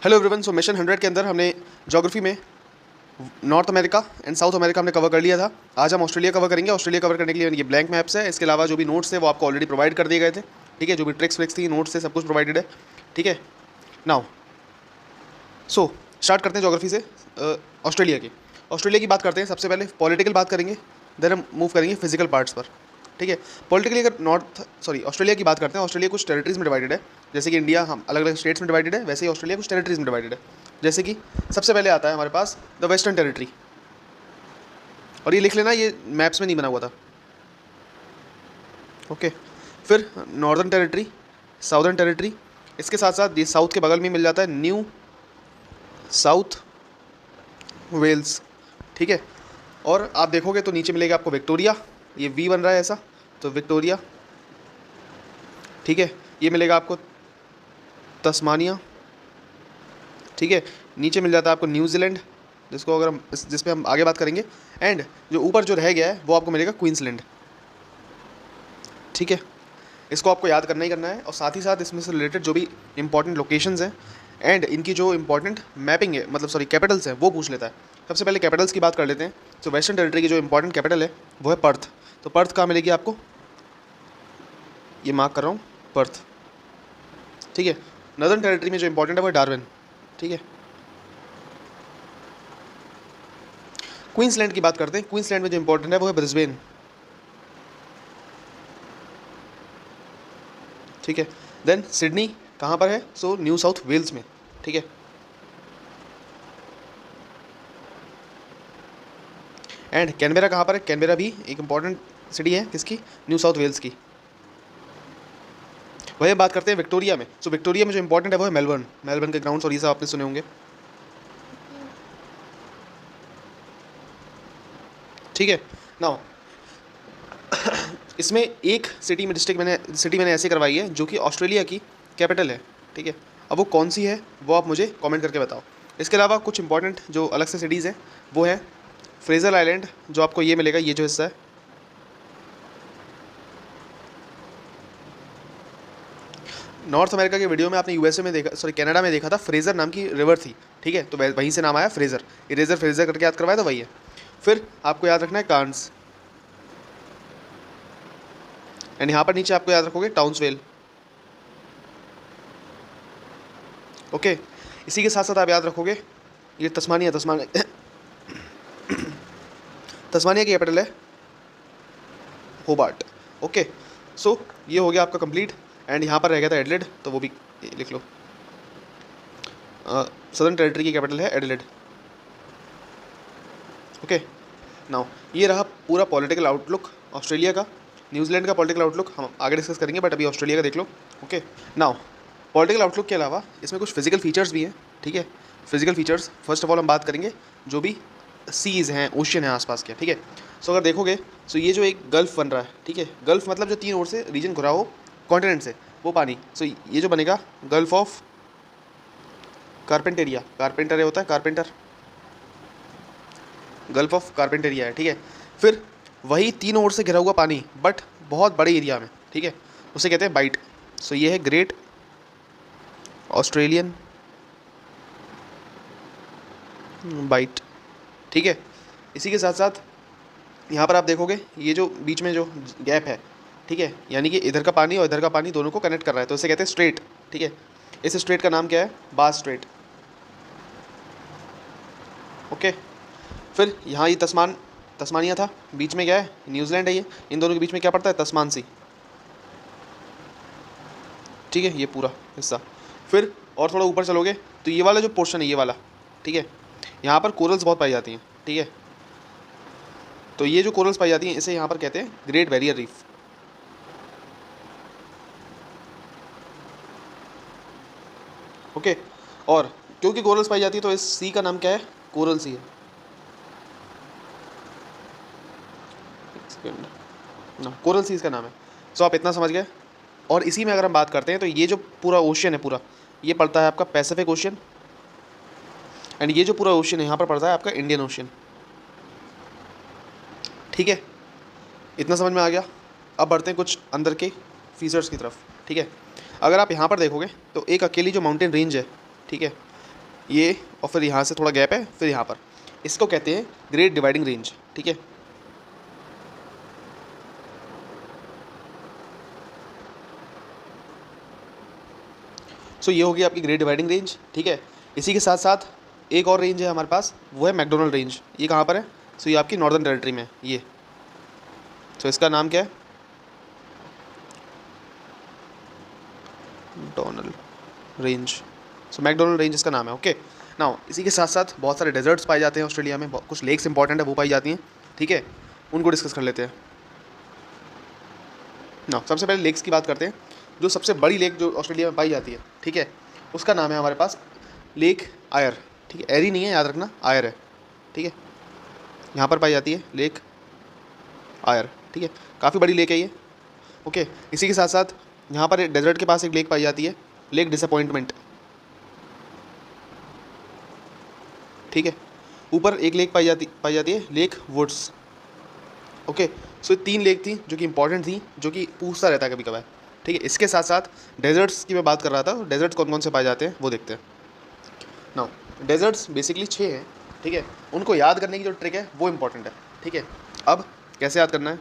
Hello everyone. So mission 100 के अंदर हमने ज्योग्राफी में north America and south America हमने कवर कर लिया था। आज हम ऑस्ट्रेलिया कवर करेंगे। ऑस्ट्रेलिया कवर करने के लिए ये ब्लैंक मैप्स है। इसके अलावा जो भी नोट्स थे वो आपको ऑलरेडी प्रोवाइड कर दिए गए थे। ठीक है, जो भी ट्रिक्स व्रिक्स थी, नोट्स थे, सब कुछ प्रोवाइडेड है। ठीक है, नाउ सो स्टार्ट करते हैं ज्योग्राफी से। ऑस्ट्रेलिया की बात करते हैं। सबसे पहले पॉलिटिकल बात करेंगे, देन हम मूव करेंगे फिजिकल पार्ट्स पर। ठीक है, पॉलिटिकली अगर ऑस्ट्रेलिया की बात करते हैं, ऑस्ट्रेलिया कुछ टेरिटरीज में डिवाइडेड है। जैसे कि इंडिया हम अलग अलग स्टेट्स में डिवाइडेड है, वैसे ही ऑस्ट्रेलिया कुछ टेरिटरीज में डिवाइडेड है। जैसे कि सबसे पहले आता है हमारे पास द वेस्टर्न टेरिटरी, और ये लिख लेना, ये मैप्स में नहीं बना हुआ था। ओके, फिर नॉर्दर्न टेरिटरी, साउदर्न टेरिटरी, इसके साथ साथ ये साउथ के बगल में मिल जाता है न्यू साउथ वेल्स। ठीक है, और आप देखोगे तो नीचे मिलेगा आपको विक्टोरिया, ये वी बन रहा है ऐसा, तो विक्टोरिया। ठीक है, ये मिलेगा आपको तस्मानिया। ठीक है, नीचे मिल जाता है आपको न्यूजीलैंड, जिसको अगर हम जिस पे हम आगे बात करेंगे। एंड जो ऊपर जो रह गया है वो आपको मिलेगा क्वींसलैंड। ठीक है, इसको आपको याद करना ही करना है, और साथ ही साथ इसमें से रिलेटेड जो भी इंपॉर्टेंट लोकेशंस हैं एंड इनकी जो इंपॉर्टेंट मैपिंग है, मतलब सॉरी कैपिटल्स हैं, वो पूछ लेता है। सबसे पहले कैपिटल्स की बात कर लेते हैं। तो वेस्टर्न टेरिटरी की जो इंपॉर्टेंट कैपिटल है वो है पर्थ। तो पर्थ कहाँ मिलेगी आपको, ये मार्क कर रहा हूँ, पर्थ। ठीक है, नॉर्दर्न टेरिटरी में जो इंपॉर्टेंट है वो है डार्विन। ठीक है, क्वींसलैंड की बात करते हैं। क्वींसलैंड में जो इंपॉर्टेंट है वो है ब्रिस्बेन। ठीक है, देन सिडनी कहाँ पर है, सो न्यू साउथ वेल्स में। ठीक है, एंड कैनबेरा कहाँ पर है, कैनबेरा भी एक इंपॉर्टेंट सिटी है, किसकी, न्यू साउथ वेल्स की। वही बात करते हैं विक्टोरिया में। सो विक्टोरिया में जो इंपॉर्टेंट है वो है मेलबर्न। मेलबर्न के ग्राउंड्स और ये सब आपने सुने होंगे। ठीक है, नाउ इसमें एक सिटी मैंने ऐसे करवाई है जो कि ऑस्ट्रेलिया की कैपिटल है। ठीक है, अब वो कौन सी है वो आप मुझे कमेंट करके बताओ। इसके अलावा कुछ इंपॉर्टेंट जो अलग से सिटीज़ हैं वो है फ्रेजर आइलैंड, जो आपको ये मिलेगा, ये जो हिस्सा है। नॉर्थ अमेरिका के वीडियो में आपने यूएसए में देखा, सॉरी कनाडा में देखा था, फ्रेजर नाम की रिवर थी। ठीक है, तो वहीं से नाम आया फ्रेजर। इरेजर फ्रेजर करके याद करवाया तो वही है। फिर आपको याद रखना है कांस, एंड यहाँ पर नीचे आपको याद रखोगे टाउन्सवेल। ओके, इसी के साथ साथ आप याद रखोगे ये तस्मानिया तस्मानिया की कैपिटल है होबार्ट। ओके, सो ये हो गया आपका कंप्लीट। एंड यहाँ पर रह गया था एडिलेड, तो वो भी लिख लो। सदर्न टेरिटरी की कैपिटल है एडिलेड। ओके, नाउ ये रहा पूरा पॉलिटिकल आउटलुक ऑस्ट्रेलिया का। न्यूजीलैंड का पॉलिटिकल आउटलुक हम आगे डिस्कस करेंगे, बट अभी ऑस्ट्रेलिया का देख लो। ओके, नाउ पॉलिटिकल आउटलुक के अलावा इसमें कुछ फिजिकल फीचर्स भी हैं। ठीक है, physical features first of all हम बात करेंगे जो भी सीज़ हैं, ओशियन है आसपास के। ठीक है, सो अगर देखोगे सो ये जो एक गल्फ बन रहा है, ठीक है, गल्फ मतलब जो तीन ओर से रीजन घुरा हो कॉन्टिनेंट से, वो पानी। सो ये जो बनेगा गल्फ ऑफ कारपेंटेरिया, कारपेंटर होता है कारपेंटर, गल्फ ऑफ कारपेंटेरिया है। ठीक है, फिर वही तीनों ओर से घिरा हुआ पानी बट बहुत बड़े एरिया में। ठीक है, उसे कहते हैं बाइट। सो ये है ग्रेट ऑस्ट्रेलियन बाइट। ठीक है, इसी के साथ साथ यहाँ पर आप देखोगे ये जो बीच में जो गैप है, ठीक है, यानी कि इधर का पानी और इधर का पानी दोनों को कनेक्ट कर रहा है, तो इसे कहते हैं स्ट्रेट। ठीक है, इस स्ट्रेट का नाम क्या है, बास स्ट्रेट। ओके, फिर यहाँ ये तस्मानिया था, बीच में क्या है, न्यूजीलैंड है। ये इन दोनों के बीच में क्या पड़ता है, तस्मान सी। ठीक है, ये पूरा हिस्सा। फिर और थोड़ा ऊपर चलोगे तो ये वाला जो पोर्शन है, ये वाला, ठीक है, यहाँ पर कोरल्स बहुत पाई जाती हैं। ठीक है, तो ये जो कोरल्स पाई जाती हैं इसे यहाँ पर कहते हैं ग्रेट बैरियर रीफ। ओके, और क्योंकि कोरल्स पाई जाती है तो इस सी का नाम क्या है, कोरल सी है। ना, कोरल सी इसका नाम है। सो आप इतना समझ गए। और इसी में अगर हम बात करते हैं तो ये जो पूरा ओशियन है, पूरा ये पड़ता है आपका पैसिफिक ओशियन, एंड ये जो पूरा ओशियन है यहाँ पर पड़ता है आपका इंडियन ओशियन। ठीक है, इतना समझ में आ गया। अब बढ़ते हैं कुछ अंदर के फीचर्स की तरफ। ठीक है, अगर आप यहाँ पर देखोगे तो एक अकेली जो माउंटेन रेंज है, ठीक है, ये, और फिर यहाँ से थोड़ा गैप है, फिर यहाँ पर, इसको कहते हैं ग्रेट डिवाइडिंग रेंज, ठीक है। सो ये होगी आपकी ग्रेट डिवाइडिंग रेंज, ठीक है। इसी के साथ साथ एक और रेंज है हमारे पास, वो है मैकडोनल्ड रेंज। ये कहाँ पर है? सो ये आपकी नॉर्दर्न टेरिटरी में है ये। सो इसका नाम क्या है? McDonald range. So McDonald range इसका नाम है, ओके। नाउ इसी के साथ साथ बहुत सारे डेजर्ट्स पाए जाते हैं ऑस्ट्रेलिया में, कुछ लेक्स इंपॉर्टेंट है वो पाई जाती हैं, ठीक है, उनको डिस्कस कर लेते हैं। नाउ सबसे पहले लेक्स की बात करते हैं। जो सबसे बड़ी लेक जो ऑस्ट्रेलिया में पाई जाती है, ठीक है, उसका नाम है हमारे पास लेक आयर, ठीक है। एरी नहीं है, याद रखना, आयर है, ठीक है। यहाँ पर पाई जाती है लेक आयर, ठीक है। काफ़ी बड़ी लेक है ये, ओके। इसी के साथ साथ यहाँ पर डेजर्ट के पास एक लेक पाई जाती है, लेक डिसअपॉइंटमेंट, ठीक है। ऊपर एक लेक पाई जाती है लेक वुड्स, ओके। सो 3 लेक थी जो कि इंपॉर्टेंट थी, जो कि पूछता रहता है कभी कभार, ठीक है। इसके साथ साथ डेजर्ट्स की मैं बात कर रहा था, डेजर्ट्स कौन कौन से पाए जाते हैं वो देखते हैं। नाउ डेजर्ट्स बेसिकली 6 हैं, ठीक है। उनको याद करने की जो ट्रिक है वो इंपॉर्टेंट है, ठीक है। अब कैसे याद करना है?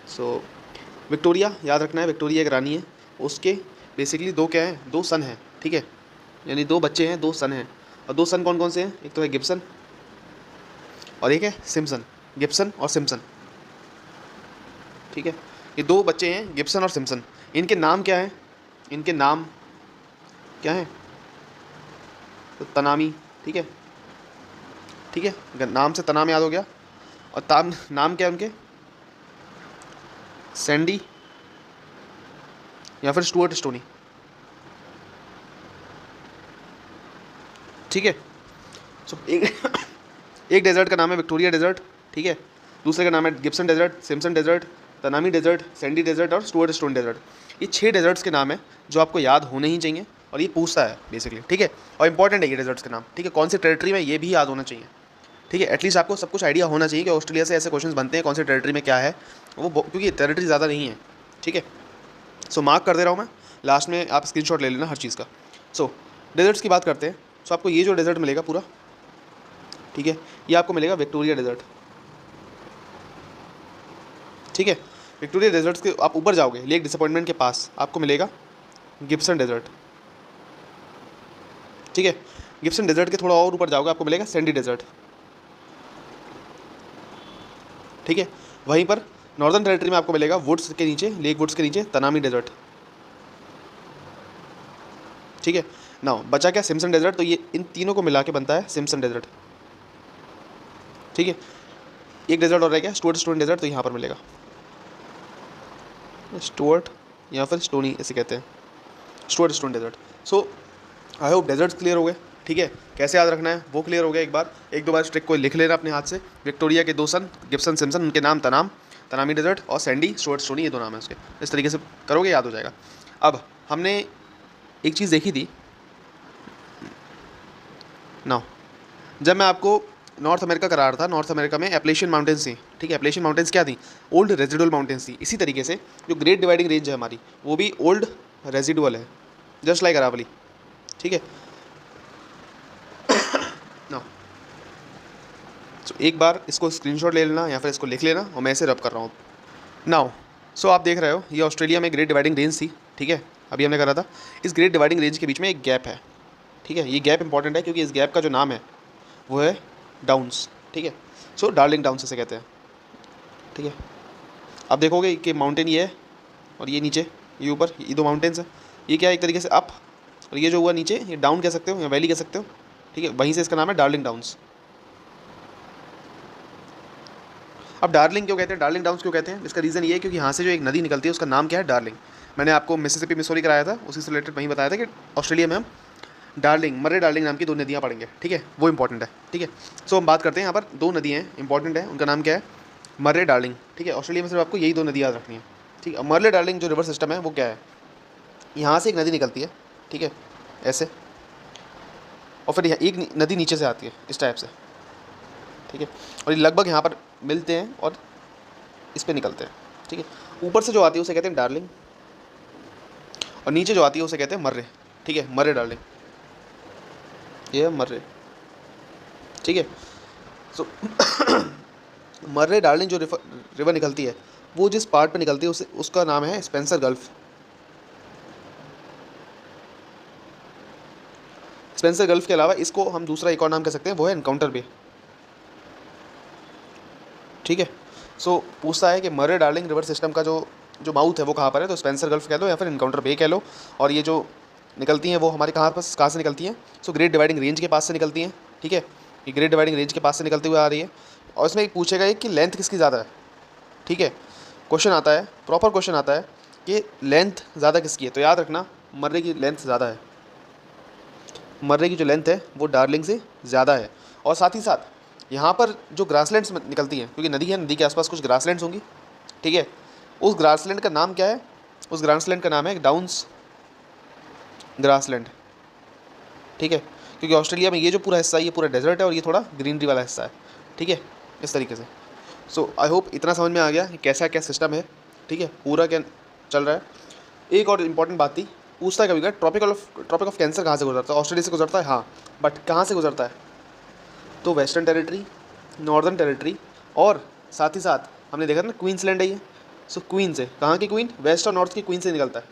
सो विक्टोरिया याद रखना है, विक्टोरिया एक रानी है, उसके बेसिकली 2 क्या हैं, 2 सन हैं, ठीक है। यानी 2 बच्चे हैं, 2 सन हैं। और 2 सन कौन कौन से हैं? एक तो है गिब्सन और एक है सिम्पसन, गिब्सन और सिम्पसन, ठीक है। ये 2 बच्चे हैं गिब्सन और सिम्पसन। इनके नाम क्या हैं? इनके नाम क्या हैं? तो तनामी, ठीक है, ठीक है। नाम से तनाम याद हो गया। और नाम क्या है उनके? सैंडी या फिर स्टुअर्ट स्टोनी, ठीक है। सो एक डेजर्ट का नाम है विक्टोरिया डेजर्ट, ठीक है। दूसरे का नाम है Gibson desert, Simpson desert, Tanami desert, Sandy desert और स्टुअर्ट स्टोन डेजर्ट। ये 6 डेजर्ट्स के नाम है जो आपको याद होने ही चाहिए, और ये पूछता है बेसिकली, ठीक है। और इंपॉर्टेंट है ये डेजर्ट्स के नाम, ठीक है। कौन सी टेरिटरी में, ये भी याद होना चाहिए, ठीक है। एटलीस्ट आपको सब कुछ आइडिया होना चाहिए कि ऑस्ट्रेलिया से ऐसे क्वेश्चंस बनते हैं, कौन सी टेरिटरी में क्या है वो, क्योंकि टेरिटरी ज़्यादा नहीं है, ठीक है। सो मार्क कर दे रहा हूँ मैं, लास्ट में आप स्क्रीनशॉट ले लेना हर चीज़ का। सो डेजर्ट्स की बात करते हैं। सो आपको ये जो डेजर्ट मिलेगा पूरा, ठीक है, ये आपको मिलेगा विक्टोरिया डेजर्ट, ठीक है। विक्टोरिया डेजर्ट्स के आप ऊपर जाओगे लेक डिसअपॉइंटमेंट के पास, आपको मिलेगा गिब्सन डेजर्ट, ठीक है। गिब्सन डेजर्ट के थोड़ा और ऊपर जाओगे आपको मिलेगा सैंडी डेजर्ट, ठीक है। वहीं पर नॉर्दर्न टेरिटरी में आपको मिलेगा वुड्स के नीचे, लेक वुड्स के नीचे तनामी डेजर्ट, ठीक है। नाउ बचा क्या? Simpson desert. तो ये इन तीनों को मिला के बनता है सिम्पसन डेजर्ट, ठीक है। एक डेजर्ट और रह गया स्टुअर्ट स्टोन डेजर्ट, तो यहाँ पर मिलेगा स्टुअर्ट या फिर स्टोनी, ऐसे कहते हैं, Stuart Stone desert. So I hope deserts clear हो गए, ठीक है। कैसे याद रखना है वो क्लियर हो गया। एक दो बार ट्रिक को लिख लेना अपने हाथ से। विक्टोरिया के 2 सन गिब्सन सिम्पसन, उनके नाम तनामी डेजर्ट, और सैंडी स्टुअर्ट स्टोनी, ये 2 नाम है उसके। इस तरीके से करोगे याद हो जाएगा। अब हमने एक चीज़ देखी थी नाउ, जब मैं आपको नॉर्थ अमेरिका करा रहा था, नॉर्थ अमेरिका में एप्लेशियन माउंटेन्स थी, ठीक है। एप्लेशियन माउंटेन्स क्या थी? ओल्ड रेजिडुअल माउंटेन्स थी। इसी तरीके से जो ग्रेट डिवाइडिंग रेंज है हमारी, वो भी ओल्ड रेजिडुअल है, जस्ट लाइक अरावली, ठीक है। नाउ सो एक बार इसको स्क्रीनशॉट ले लेना या फिर इसको लिख लेना, और मैं इसे रब कर रहा हूँ नाउ। सो आप देख रहे हो ये ऑस्ट्रेलिया में ग्रेट डिवाइडिंग रेंज थी, ठीक है। अभी हमने करा था। इस ग्रेट डिवाइडिंग रेंज के बीच में एक गैप है, ठीक है। ये गैप इंपॉर्टेंट है क्योंकि इस गैप का जो नाम है वो है डाउन्स, ठीक है। सो डार्लिंग डाउन्स इसे कहते हैं, ठीक है। अब देखोगे कि माउंटेन ये है और ये नीचे, ये ऊपर, ये 2 माउंटेन्स है। ये क्या है? एक तरीके से अप, और ये जो हुआ नीचे, ये डाउन कह सकते हो या वैली कह सकते हो, ठीक है। वहीं से इसका नाम है डार्लिंग डाउन्स। अब डार्लिंग क्यों कहते हैं, डार्लिंग डाउन्स क्यों कहते हैं? इसका रीज़न ये है क्योंकि यहाँ से जो एक नदी निकलती है उसका नाम क्या है? डार्लिंग। मैंने आपको मिसिसिपी मिसौरी कराया था, उसी से रिलेटेड वहीं बताया था कि ऑस्ट्रेलिया में हम डार्लिंग, मर्रे डार्लिंग नाम की 2 नदियाँ पढ़ेंगे, ठीक है। वो इंपॉर्टेंट है, ठीक है। सो हम बात करते हैं यहाँ पर 2 नदियाँ हैं, इंपॉर्टेंट है। उनका नाम क्या है? मर्रे डार्लिंग, ठीक है। ऑस्ट्रेलिया में सिर्फ आपको यही 2 नदी याद रखनी है, ठीक है। मर्रे डार्लिंग जो रिवर सिस्टम है वो क्या है? यहाँ से एक नदी निकलती है, ठीक है, ऐसे, और फिर एक नदी नीचे से आती है इस टाइप से, ठीक है। और ये लगभग यहाँ पर मिलते हैं और इस पर निकलते हैं, ठीक है। ऊपर से जो आती है उसे कहते हैं डार्लिंग, और नीचे जो आती है उसे कहते हैं मर्रे, ठीक है। मर्रे डार्लिंग, ये है मर्रे, ठीक है। सो मर्रे डार्लिंग जो रिवर निकलती है वो जिस पार्ट पे निकलती है उसका नाम है स्पेंसर गल्फ। स्पेंसर गल्फ के अलावा इसको हम दूसरा एक और नाम कह सकते हैं, वो है एनकाउंटर बे, ठीक है। सो पूछता है कि मर्रे डार्लिंग रिवर सिस्टम का जो जो माउथ है वो कहाँ पर है, तो स्पेंसर गल्फ कह लो या फिर एनकाउंटर बे कह लो। और ये जो निकलती हैं वो हमारे कहाँ से निकलती हैं, सो ग्रेट डिवाइडिंग रेंज के पास से निकलती हैं, ठीक है। ये ग्रेट डिवाइडिंग रेंज के पास से निकलती हुई आ रही है। और इसमें एक पूछेगा कि लेंथ किसकी ज़्यादा है, ठीक है। क्वेश्चन आता है, प्रॉपर क्वेश्चन आता है कि लेंथ ज़्यादा किसकी है, तो याद रखना मर्रे की लेंथ ज़्यादा है। मर्रे की जो लेंथ है वो डार्लिंग से ज़्यादा है। और साथ ही साथ यहाँ पर जो ग्रासलैंड्स निकलती हैं, क्योंकि नदी है, नदी के आसपास कुछ ग्रासलैंड्स होंगी, ठीक है। उस ग्रासलैंड का नाम क्या है, उस ग्रासलैंड का नाम है डाउन्स ग्रासलैंड, ठीक है। क्योंकि ऑस्ट्रेलिया में ये जो पूरा हिस्सा है ये पूरा डेजर्ट है और ये थोड़ा ग्रीनरी वाला हिस्सा है, ठीक है, इस तरीके से। सो आई होप इतना समझ में आ गया कि कैसा क्या सिस्टम है, ठीक है, पूरा क्या चल रहा है। एक और इम्पॉर्टेंट बात थी, पूछता है कभी कभी ट्रॉपिक ऑफ कैंसर कहाँ से गुजरता है, ऑस्ट्रेलिया से गुजरता है, हाँ, बट कहाँ से गुजरता है, तो वेस्टर्न टेरिटरी, नॉर्दर्न टेरिटरी और साथ ही साथ हमने देखा था ना क्वींसलैंड है ये। सो क्वीन से, कहाँ की क्वीन, वेस्ट और नॉर्थ की क्वीन से निकलता है,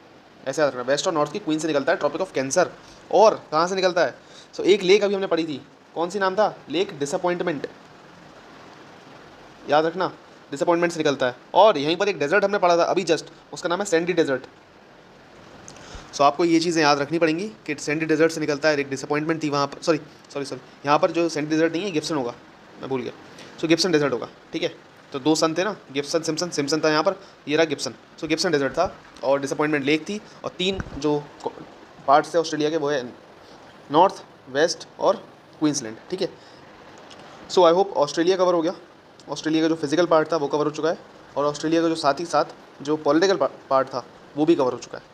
ऐसे याद रखना, वेस्ट और नॉर्थ की क्वीन से निकलता है ट्रॉपिक ऑफ कैंसर। और कहाँ से निकलता है, सो एक लेक अभी हमने पढ़ी थी, कौन सी नाम था, लेक डिसअपॉइंटमेंट, याद रखना, डिसअपॉइंटमेंट से निकलता है। और यहीं पर एक डेजर्ट हमने पढ़ा था अभी जस्ट, उसका नाम है सैंडी डेजर्ट। सो आपको ये चीज़ें याद रखनी पड़ेंगी कि सैंडी डेजर्ट से निकलता है, एक डिसअपॉइंटमेंट थी वहाँ पर, सॉरी यहाँ पर जो सैंडी डेजर्ट नहीं है गिब्सन होगा, मैं भूल गया, सो गिब्सन डेजर्ट होगा, ठीक है। तो दो सन थे ना, गिब्सन सिम्पसन, सिम्पसन था यहाँ पर, ये रहा गिब्सन। सो गिब्सन डेजर्ट था और डिसअपॉइंटमेंट लेक थी, और तीन जो पार्ट्स थे ऑस्ट्रेलिया के वो है नॉर्थ, वेस्ट और क्वींसलैंड, ठीक है। सो आई होप ऑस्ट्रेलिया कवर हो गया, ऑस्ट्रेलिया का जो फिजिकल पार्ट था वो कवर हो चुका है, और ऑस्ट्रेलिया का जो साथ ही साथ जो पॉलिटिकल पार्ट था वो भी कवर हो चुका है।